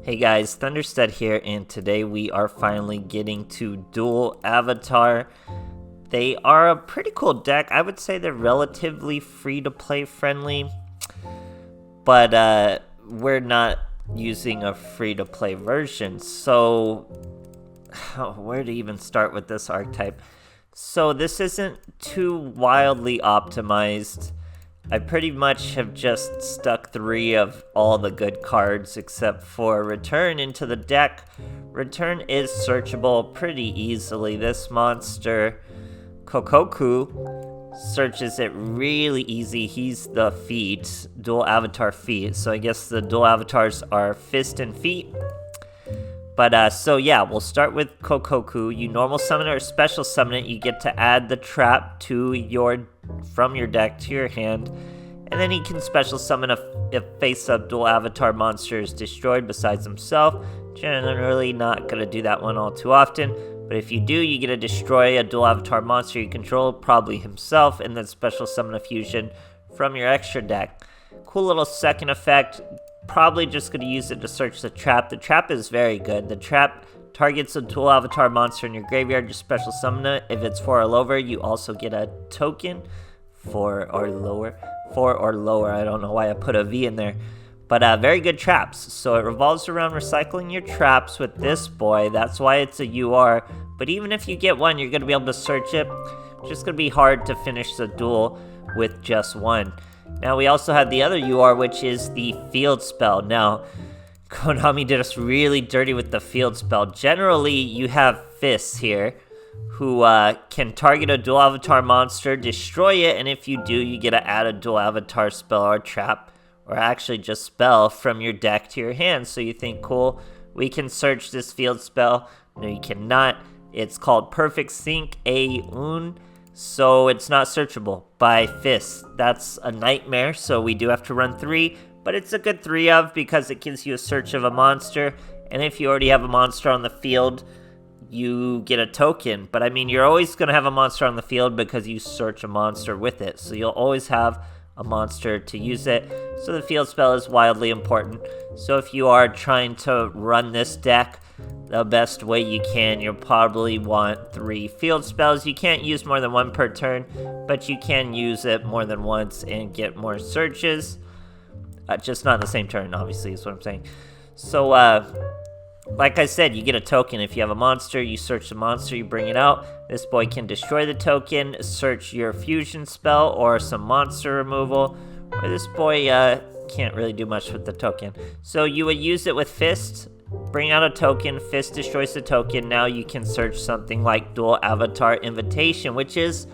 Hey guys, THUNDERSTUD here, and today we are finally getting to Duel Avatar. They are a pretty cool deck. I would say they're relatively free-to-play friendly, but we're not using a free-to-play version, so where to even start with this archetype? So this isn't too wildly optimized. I pretty much have just stuck 3 of all the good cards except for Return into the deck. Return is searchable pretty easily. This monster, Kokoku, searches it really easy. He's the feet, dual avatar feet. So I guess the dual avatars are fist and feet. But so yeah, we'll start with Kokoku. You normal summon it or special summon it. You get to add the trap from your deck to your hand, and then he can special summon if face-up dual avatar monster is destroyed besides himself. Generally not gonna do that one all too often, but if you do, you get to destroy a dual avatar monster you control, probably himself, and then special summon a fusion from your extra deck. Cool little second effect. Probably just going to use it to search the trap. The trap is very good. The trap targets a dual avatar monster in your graveyard. Just special summon it. If it's 4 or lower, you also get a token. 4 or lower. 4 or lower. I don't know why I put a V in there. But very good traps. So it revolves around recycling your traps with this boy. That's why it's a UR. But even if you get one, you're going to be able to search it. It's just going to be hard to finish the duel with just one. Now we also have the other UR, which is the field spell. Now, Konami did us really dirty with the field spell. Generally, you have fists here, who can target a dual avatar monster, destroy it, and if you do, you get to add a dual avatar spell or trap, or actually just spell from your deck to your hand. So you think, cool, we can search this field spell. No, you cannot. It's called Perfect Sync A-Un. So it's not searchable by fists. That's a nightmare, so we do have to run 3, but it's a good 3 of because it gives you a search of a monster, and if you already have a monster on the field, you get a token. But I mean, you're always going to have a monster on the field because you search a monster with it, so you'll always have a monster to use it. So the field spell is wildly important. So if you are trying to run this deck the best way you can, you'll probably want 3 field spells. You can't use more than 1 per turn, but you can use it more than once and get more searches. Just not the same turn, obviously, is what I'm saying. So, like I said, you get a token. If you have a monster, you search the monster, you bring it out. This boy can destroy the token, search your fusion spell, or some monster removal. Or this boy can't really do much with the token. So you would use it with Fist. Bring out a token, Fist destroys the token. Now you can search something like Dual Avatar Invitation, which is,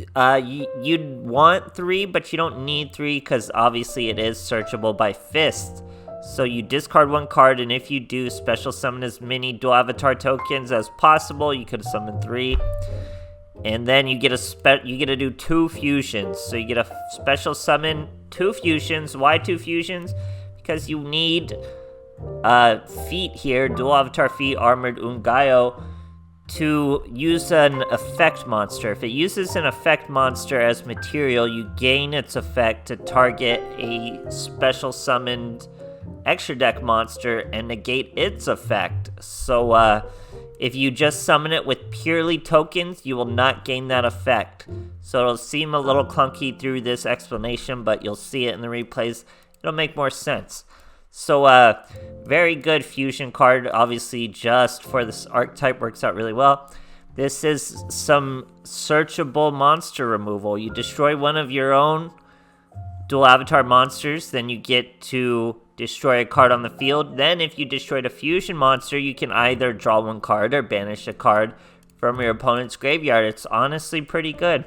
you'd want 3, but you don't need 3 because obviously it is searchable by Fist. So you discard 1 card, and if you do, special summon as many Dual Avatar tokens as possible. You could summon 3. And then you get to do 2 fusions. So you get a special summon 2 fusions. Why 2 fusions? Because you need feet here, dual avatar feet, armored Ungayo, to use an effect monster. If it uses an effect monster as material, you gain its effect to target a special summoned extra deck monster and negate its effect. So if you just summon it with purely tokens, you will not gain that effect. So it'll seem a little clunky through this explanation, but you'll see it in the replays. It'll make more sense. So, very good fusion card, obviously just for this archetype, works out really well. This is some searchable monster removal. You destroy one of your own dual avatar monsters, then you get to destroy a card on the field. Then if you destroyed a fusion monster, you can either draw 1 card or banish a card from your opponent's graveyard. It's honestly pretty good.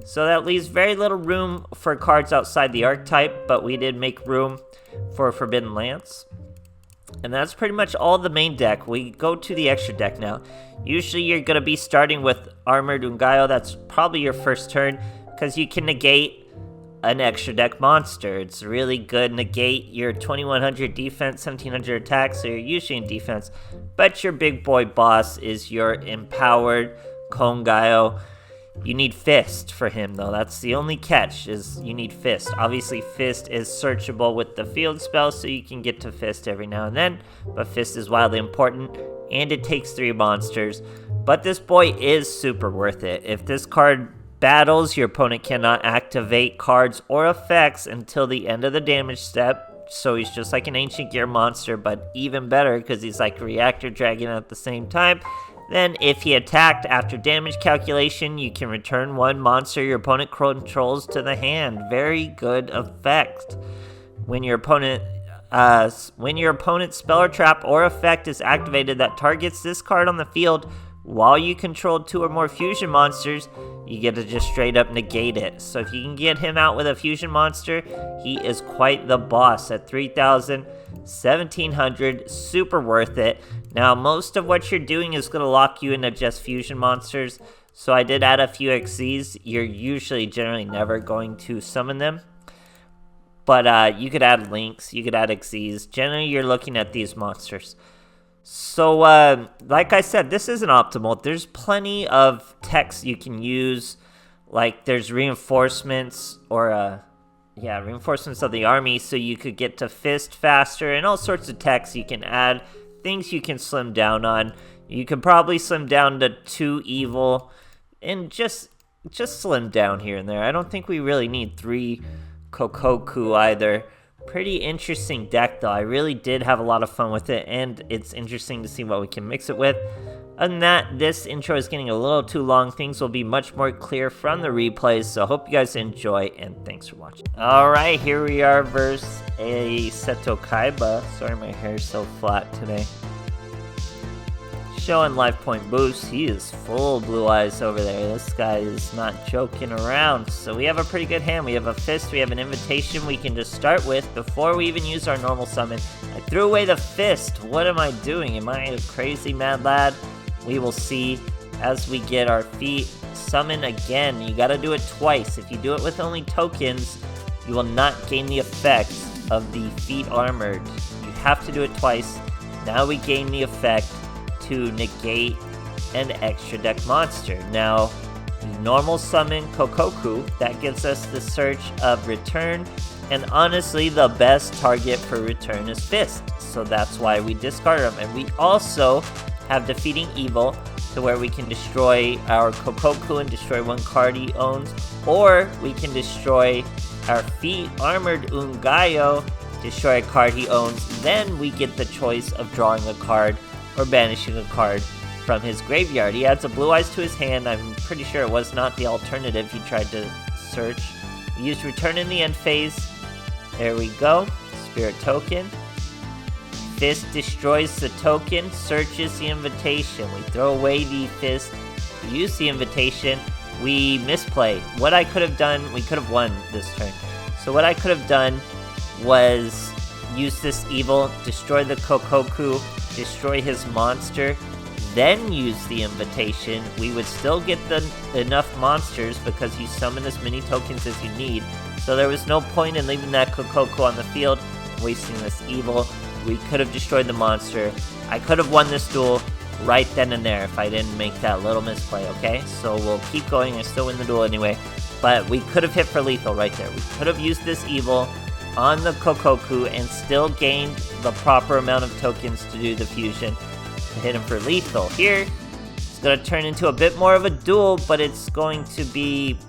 So that leaves very little room for cards outside the archetype, but we did make room for Forbidden Lance. And that's pretty much all the main deck. We go to the extra deck now. Usually you're going to be starting with Armored Ungayo. That's probably your first turn, because you can negate an extra deck monster. It's really good. Negate your 2100 defense, 1700 attack, so you're usually in defense. But your big boy boss is your empowered Kongayo. You need Fist for him, though. That's the only catch, is you need Fist. Obviously, Fist is searchable with the field spell, so you can get to Fist every now and then. But Fist is wildly important, and it takes 3 monsters. But this boy is super worth it. If this card battles, your opponent cannot activate cards or effects until the end of the damage step. So he's just like an Ancient Gear monster, but even better because he's like Reactor Dragon at the same time. Then, if he attacked after damage calculation, you can return 1 monster your opponent controls to the hand. Very good effect. When your opponent's spell or trap or effect is activated that targets this card on the field, while you control 2 or more fusion monsters, you get to just straight up negate it. So if you can get him out with a fusion monster, he is quite the boss at 3,000, 1,700, super worth it. Now, most of what you're doing is going to lock you into just fusion monsters, so I did add a few XCs. You're generally never going to summon them, but you could add links, you could add XCs. Generally, you're looking at these monsters. So, like I said, this isn't optimal. There's plenty of techs you can use, like there's reinforcements or, reinforcements of the army, so you could get to Fist faster, and all sorts of techs you can add, things you can slim down on. You can probably slim down to 2 evil, and just slim down here and there. I don't think we really need 3 Kokoku either. Pretty interesting deck, though. I really did have a lot of fun with it, and it's interesting to see what we can mix it with. Other than that, this intro is getting a little too long. Things will be much more clear from the replays, so hope you guys enjoy, and thanks for watching. Alright, here we are versus a Seto Kaiba. Sorry, my hair's so flat today. Showing life point boost. He is full blue eyes over there. This guy is not joking around. So we have a pretty good hand. We have a Fist, we have an Invitation we can just start with before we even use our normal summon. I threw away the Fist. What am I doing? Am I a crazy mad lad? We will see as we get our feet. Summon again. You gotta do it twice. If you do it with only tokens, you will not gain the effects of the feet armored. You have to do it twice. Now we gain the effect to negate an extra deck monster. Now, normal summon Kokoku, that gives us the search of return, and honestly, the best target for return is Fist, so that's why we discard him. And we also have defeating evil, to where we can destroy our Kokoku and destroy 1 card he owns, or we can destroy our feet armored Ungayo, destroy a card he owns, then we get the choice of drawing a card or banishing a card from his graveyard. He adds a blue eyes to his hand. I'm pretty sure it was not the alternative he tried to search. We used return in the end phase. There we go. Spirit token. Fist destroys the token, searches the invitation. We throw away the Fist, we use the invitation, we misplay. What I could have done, we could have won this turn. So what I could have done was use this evil, destroy the Kokoku, destroy his monster, then use the invitation. We would still get enough monsters because you summon as many tokens as you need. So there was no point in leaving that Kokoku on the field, wasting this evil. We could have destroyed the monster. I could have won this duel right then and there if I didn't make that little misplay, okay? So we'll keep going. I still win the duel anyway. But we could have hit for lethal right there. We could have used this evil on the Kokoku and still gained the proper amount of tokens to do the fusion to hit him for lethal. Here, it's going to turn into a bit more of a duel, but it's going to be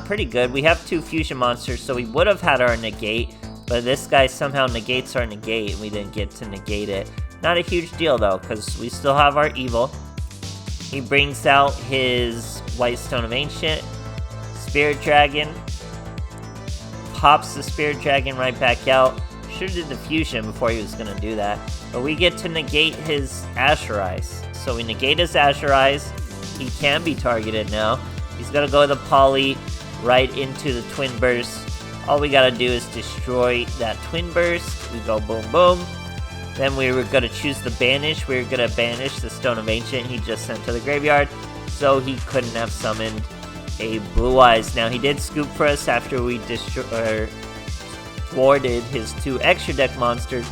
pretty good. We have 2 fusion monsters, so we would have had our negate, but this guy somehow negates our negate, and we didn't get to negate it. Not a huge deal, though, because we still have our evil. He brings out his White Stone of Ancient, Spirit Dragon, pops the Spirit Dragon right back out. Should've did the fusion before he was gonna do that. But we get to negate his Azure Eyes. So we negate his Azure Eyes. He can be targeted now. He's gonna go the Poly right into the Twin Burst. All we gotta do is destroy that Twin Burst. We go boom boom. Then we were gonna choose the banish. We were gonna banish the Stone of Ancient he just sent to the graveyard. So he couldn't have summoned a Blue Eyes. Now he did scoop for us after we thwarted his 2 extra deck monsters.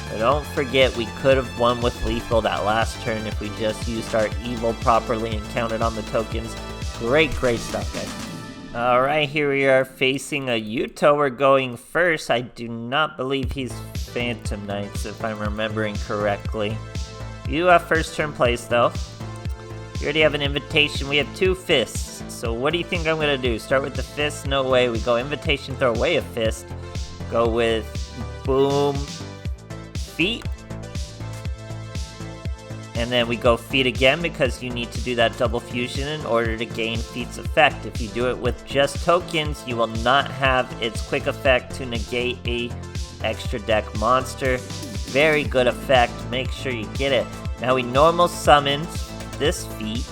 But don't forget, we could have won with lethal that last turn if we just used our evil properly and counted on the tokens. Great stuff, guys. Alright, here we are facing a Yuto. We're going first. I do not believe he's Phantom Knights, if I'm remembering correctly. You have first turn place, though. You already have an invitation. We have 2 fists. So what do you think I'm going to do? Start with the fist? No way. We go invitation, throw away a fist. Go with boom, feet. And then we go feet again because you need to do that double fusion in order to gain feat's effect. If you do it with just tokens, you will not have its quick effect to negate a extra deck monster. Very good effect. Make sure you get it. Now we normal summoned this feat,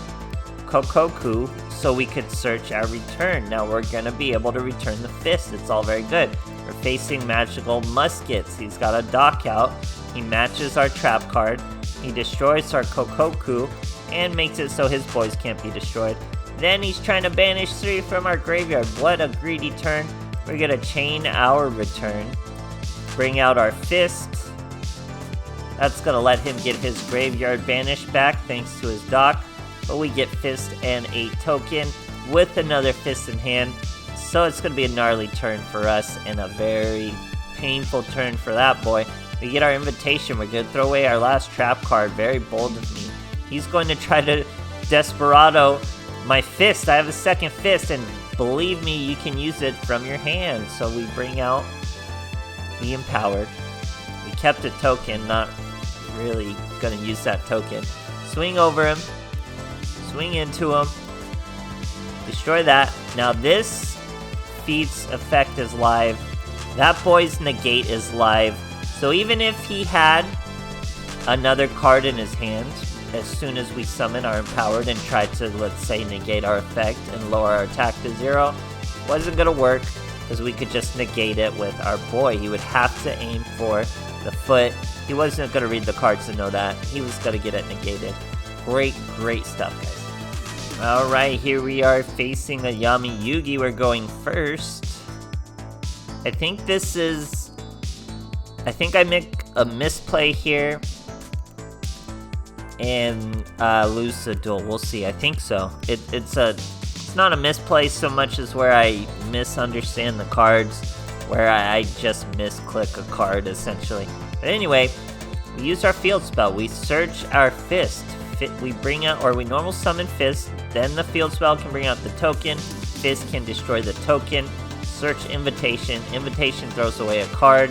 Kokoku, so we could search our return. Now we're going to be able to return the fist. It's all very good. We're facing Magical Muskets. He's got a dock out. He matches our trap card. He destroys our Kokoku and makes it so his boys can't be destroyed. Then he's trying to banish 3 from our graveyard. What a greedy turn. We're going to chain our return. Bring out our fist. That's going to let him get his graveyard banished back thanks to his dock. But we get fist and a token with another fist in hand. So it's going to be a gnarly turn for us and a very painful turn for that boy. We get our invitation. We're going to throw away our last trap card. Very bold of me. He's going to try to Desperado my fist. I have a second fist, and believe me, you can use it from your hand. So we bring out the Empowered. We kept a token, not really going to use that token. Swing over him. Swing into him. Destroy that. Now this feat's effect is live. That boy's negate is live. So even if he had another card in his hand, as soon as we summon our Empowered and try to, let's say, negate our effect and lower our attack to 0, wasn't going to work because we could just negate it with our boy. He would have to aim for the foot. He wasn't going to read the cards to know that. He was going to get it negated. Great stuff, guys. Alright, here we are facing a Yami Yugi. We're going first. I think I make a misplay here and lose the duel. We'll see. I think so. It's not a misplay so much as where I misunderstand the cards, where I just misclick a card essentially. But anyway, we use our field spell. We search our fist. We bring out, or we normal summon fist. Then the field spell can bring out the token. Fist can destroy the token. Search invitation. Invitation throws away a card.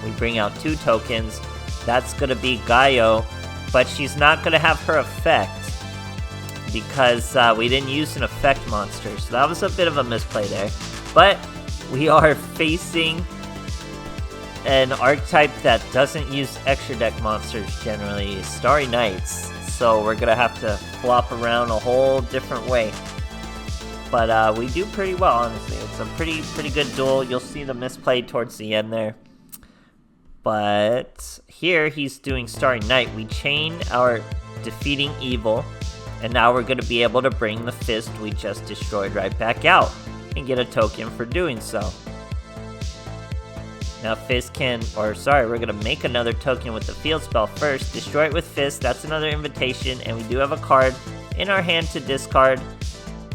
We bring out 2 tokens. That's going to be Gaio, but she's not going to have her effect because we didn't use an effect monster. So that was a bit of a misplay there. But we are facing an archetype that doesn't use extra deck monsters generally, Starry Nights. So we're going to have to flop around a whole different way. But we do pretty well, honestly. It's a pretty good duel. You'll see the misplay towards the end there. But here he's doing Starry Night. We chain our defeating evil, and now we're going to be able to bring the fist we just destroyed right back out and get a token for doing so. Now fist can, we're going to make another token with the field spell first, destroy it with fist. That's another invitation, and we do have a card in our hand to discard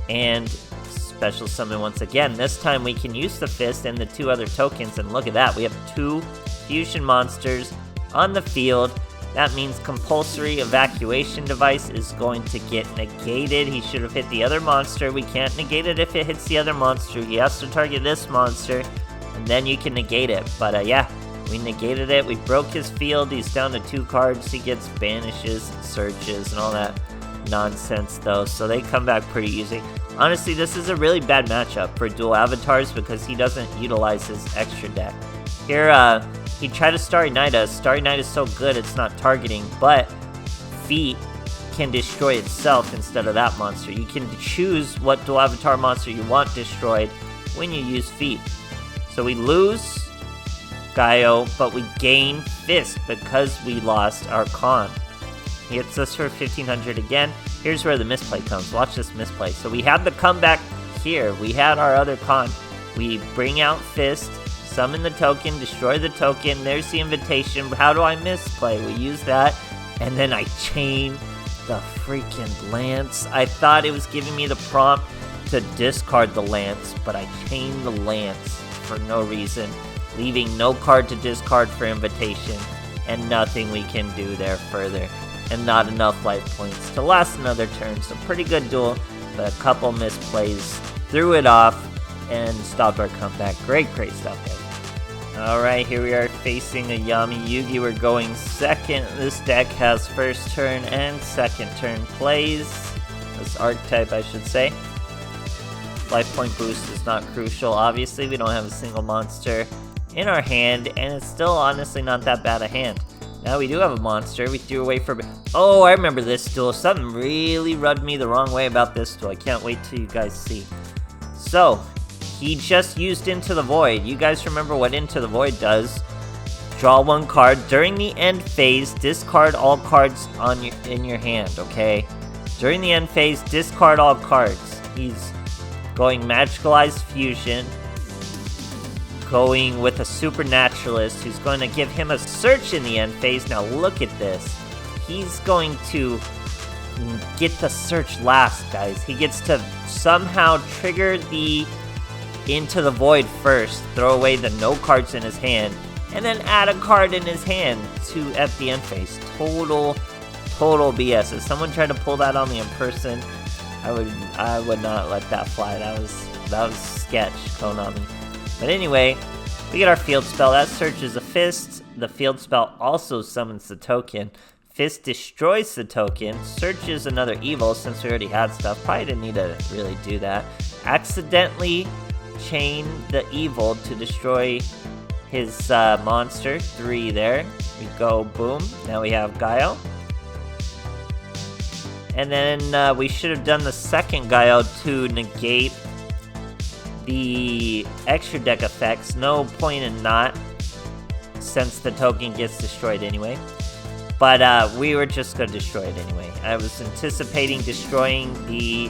and special summon once again. This time we can use the fist and the 2 other tokens, and look at that, we have 2 fusion monsters on the field. That means compulsory evacuation device is going to get negated. He should have hit the other monster. We can't negate it if it hits the other monster. He has to target this monster, and then you can negate it. But yeah, we negated it. We broke his field. He's down to 2 cards. He gets banishes and searches and all that nonsense though, so they come back pretty easy. Honestly, this is a really bad matchup for dual avatars because he doesn't utilize his extra deck. Here, he tried to Starry Night us. Starry Night is so good it's not targeting, but feet can destroy itself instead of that monster. You can choose what dual avatar monster you want destroyed when you use feet. So we lose Gaio, but we gain fist because we lost our con. He hits us for 1500 again. Here's where the misplay comes. Watch this misplay. So we had the comeback here. We had our other con. We bring out fist, summon the token, destroy the token. There's the invitation. How do I misplay? We use that, and then I chain the freaking lance. I thought it was giving me the prompt to discard the lance, but I chain the lance for no reason, leaving no card to discard for invitation, and nothing we can do there further, and not enough life points to last another turn. So pretty good duel, but a couple misplays threw it off and stopped our comeback. Great stuff, guys. Alright, here we are facing a Yami Yugi. We're going second. This deck has first turn and second turn plays. This archetype, I should say. Life point boost is not crucial. Obviously, we don't have a single monster in our hand, and it's still honestly not that bad a hand. Now we do have a monster. We threw away for... Oh, I remember this duel. Something really rubbed me the wrong way about this duel. I can't wait till you guys see. So, he just used Into the Void. You guys remember what Into the Void does. Draw one card. During the end phase, discard all cards in your hand, okay? During the end phase, discard all cards. He's going Magicalized Fusion. Going with a Supernaturalist who's going to give him a search in the end phase. Now look at this. He's going to get the search last, guys. He gets to somehow trigger the Into the Void first, throw away the no cards in his hand, and then add a card in his hand at the end phase. Total BS. If someone tried to pull that on me in person, I would not let that fly. That was sketch going on me. But anyway, we get our field spell. That searches a fist. The field spell also summons the token. Fist destroys the token. Searches another evil since we already had stuff. Probably didn't need to really do that. Accidentally chain the evil to destroy his monster. 3 there. We go boom. Now we have Guile. And then we should have done the second Guile to negate the extra deck effects. No point in not, since the token gets destroyed anyway. But we were just going to destroy it anyway. I was anticipating destroying the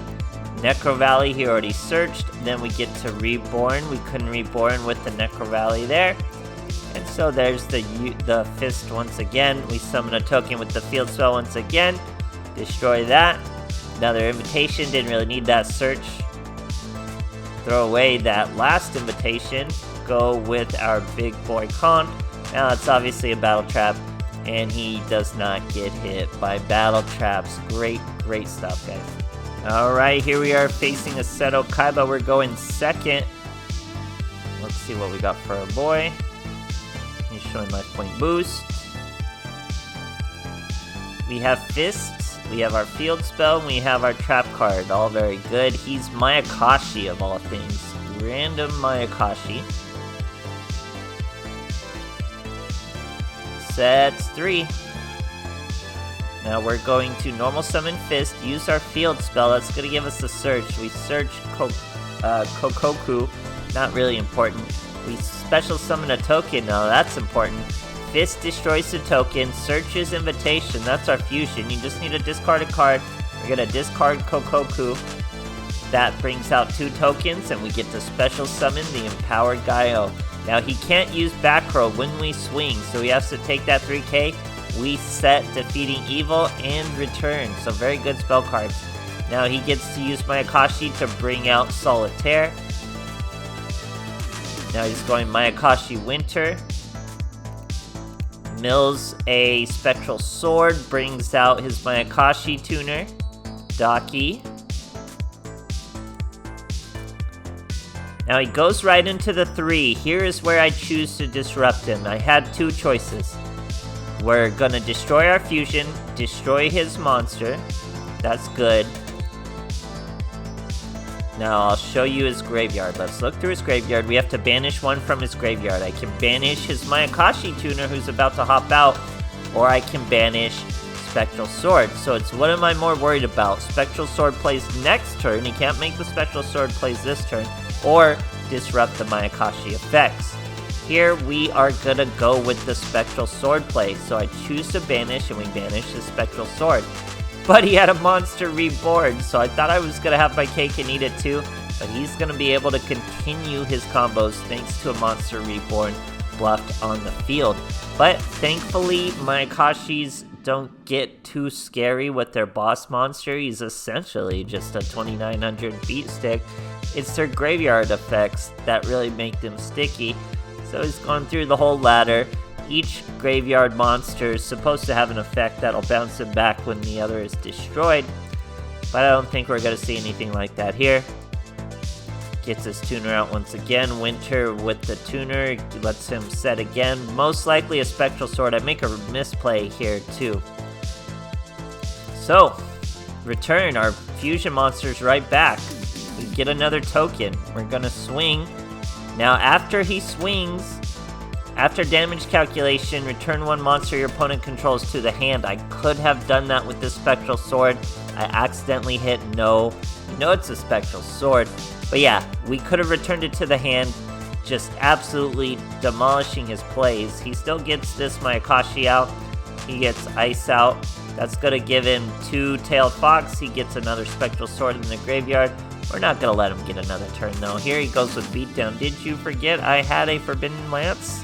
Necro Valley. He already searched. Then we get to Reborn. We couldn't Reborn with the Necro Valley there. And so there's the fist once again. We summon a token with the field spell once again. Destroy that. Another invitation. Didn't really need that search. Throw away that last invitation. Go with our big boy Con. Now it's obviously a battle trap, and he does not get hit by battle traps. Great stuff, guys. Alright, here we are facing a Seto Kaiba. We're going second. Let's see what we got for our boy. He's showing life point boost. We have fists. We have our field spell, and we have our trap card. All very good. He's Mayakashi of all things. Random Mayakashi. Sets 3. Now we're going to normal summon fist, use our field spell. That's going to give us a search. We search Kokoku. Not really important. We special summon a token. Now that's important. Fist destroys the token, searches invitation. That's our fusion. You just need to discard a card. We're going to discard Kokoku. That brings out 2 tokens, and we get to special summon the Empowered Gaio. Now he can't use back row when we swing, so he has to take that 3k. We set defeating evil and return. So very good spell cards. Now he gets to use Mayakashi to bring out Solitaire. Now he's going Mayakashi Winter. Mills a Spectral Sword, brings out his Mayakashi tuner, Daki. Now he goes right into the 3. Here is where I choose to disrupt him. I had 2 choices. We're gonna destroy our fusion, destroy his monster. That's good. Now I'll show you his graveyard. Let's look through his graveyard. We have to banish one from his graveyard. I can banish his Mayakashi tuner who's about to hop out, or I can banish Spectral Sword. So it's what am I more worried about? Spectral Sword plays next turn. He can't make the Spectral Sword plays this turn, or disrupt the Mayakashi effects. Here we are gonna go with the Spectral Sword play. So I choose to banish, and we banish the Spectral Sword. But he had a monster reborn, so I thought I was gonna have my cake and eat it too. But he's gonna be able to continue his combos thanks to a monster reborn bluffed on the field. But thankfully, Mayakashi's don't get too scary with their boss monster. He's essentially just a 2900 beat stick. It's their graveyard effects that really make them sticky. So he's going through the whole ladder. Each graveyard monster is supposed to have an effect that'll bounce it back when the other is destroyed. But I don't think we're going to see anything like that here. Gets his tuner out once again. Winter with the tuner lets him set again. Most likely a Spectral Sword. I make a misplay here too. So, return our fusion monsters right back. We get another token. We're gonna swing. Now after he swings, after damage calculation, return one monster your opponent controls to the hand. I could have done that with this Spectral Sword. I accidentally hit no. You know it's a Spectral Sword. But yeah, we could have returned it to the hand, just absolutely demolishing his plays. He still gets this Mayakashi out. He gets Ice out. That's going to give him 2 Tailed Fox. He gets another Spectral Sword in the graveyard. We're not going to let him get another turn though. Here he goes with Beatdown. Did you forget I had a Forbidden Lance?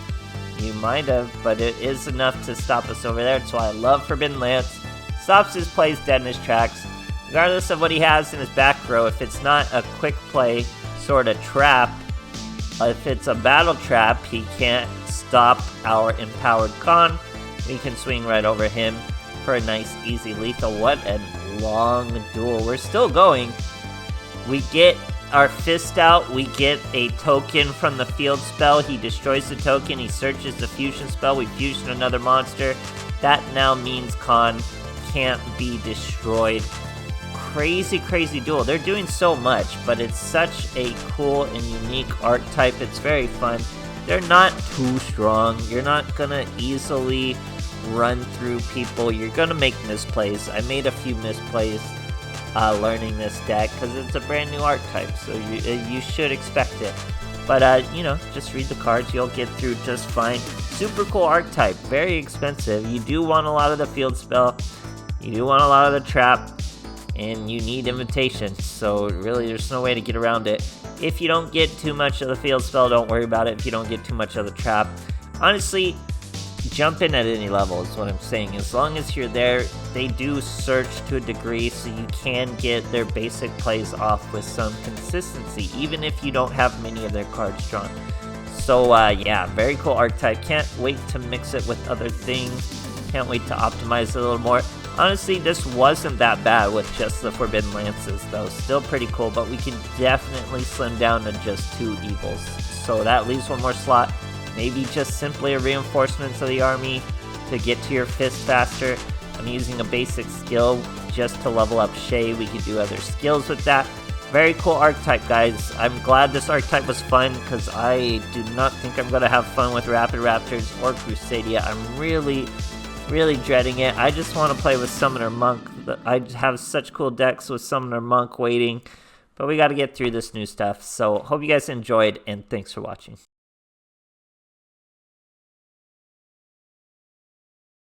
You might have, but it is enough to stop us over there. That's why I love Forbidden Lance. Stops his plays dead in his tracks. Regardless of what he has in his back row, if it's not a quick play sort of trap, if it's a battle trap, he can't stop our empowered Khan. We can swing right over him for a nice easy lethal. What a long duel. We're still going. We get our fist out. We get a token from the field spell. He destroys the token. He searches the fusion spell. We fusion another monster. That now means Khan can't be destroyed. Crazy duel. They're doing so much, but it's such a cool and unique archetype. It's very fun. They're not too strong. You're not gonna easily run through people. You're gonna make misplays. I made a few misplays learning this deck because it's a brand new archetype, so you should expect it. But you know, just read the cards. You'll get through just fine. Super cool archetype. Very expensive. You do want a lot of the field spell. You do want a lot of the trap. And you need invitation, so really there's no way to get around it. If you don't get too much of the field spell, don't worry about it. If you don't get too much of the trap, honestly, jump in at any level is what I'm saying. As long as you're there, they do search to a degree, so you can get their basic plays off with some consistency, even if you don't have many of their cards drawn. So yeah, very cool archetype. Can't wait to mix it with other things. Can't wait to optimize it a little more. Honestly, this wasn't that bad with just the Forbidden Lances, though. Still pretty cool, but we can definitely slim down to just 2 evils. So that leaves one more slot. Maybe just simply a reinforcement to the army to get to your fist faster. I'm using a basic skill just to level up Shay. We could do other skills with that. Very cool archetype, guys. I'm glad this archetype was fun, because I do not think I'm going to have fun with Rapid Raptors or Crusadia. I'm really dreading it. I just want to play with Summoner Monk. I have such cool decks with Summoner Monk waiting, but we got to get through this new stuff. So hope you guys enjoyed, and thanks for watching.